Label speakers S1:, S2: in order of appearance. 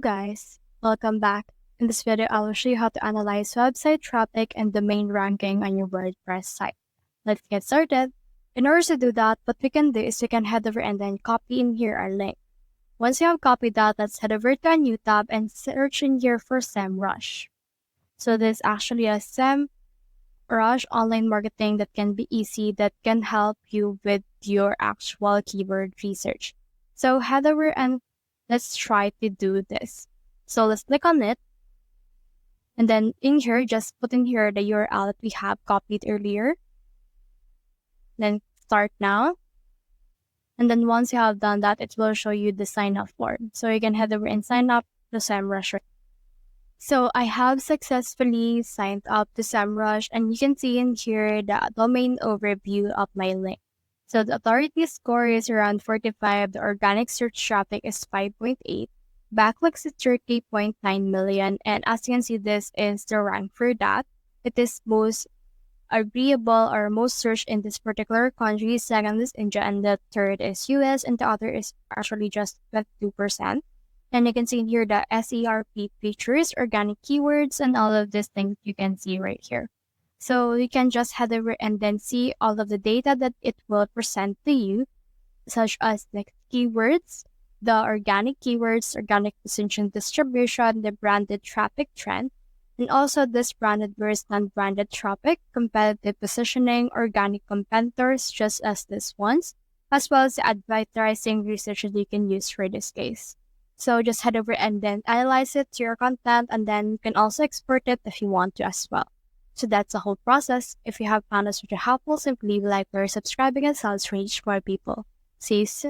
S1: guys, welcome back. In this video, I will show you how to analyze website traffic and domain ranking on your WordPress site. Let's get started. In order to do that, what we can do is we can head over and then copy in here our link. Once you have copied that, let's head over to a new tab and search in here for SEMrush. So this is actually a SEMrush online marketing that can be easy, that can help you with your actual keyword research. So head over and let's try to do this. So let's click on it. And then in here, just put in here the URL that we have copied earlier. Then start now. And then once you have done that, it will show you the sign up form. So you can head over and sign up to SEMrush. So I have successfully signed up to SEMrush, and you can see in here the domain overview of my link. So the authority score is around 45, the organic search traffic is 5.8, backlinks is 30.9 million, and as you can see, this is the rank for that. It is most agreeable or most searched in this particular country. Second is India, and the third is US, and the other is actually just 22%. And you can see in here the SERP features, organic keywords, and all of these things you can see right here. So you can just head over and then see all of the data that it will present to you, such as the keywords, the organic keywords, organic position distribution, the branded traffic trend, and also this branded versus non-branded traffic, competitive positioning, organic competitors, just as this ones, as well as the advertising research that you can use for this case. So just head over and then analyze it to your content, and then you can also export it if you want to as well. So that's the whole process. If you have found this video helpful, simply leave a like or subscribing, and helps reach more people. See you soon.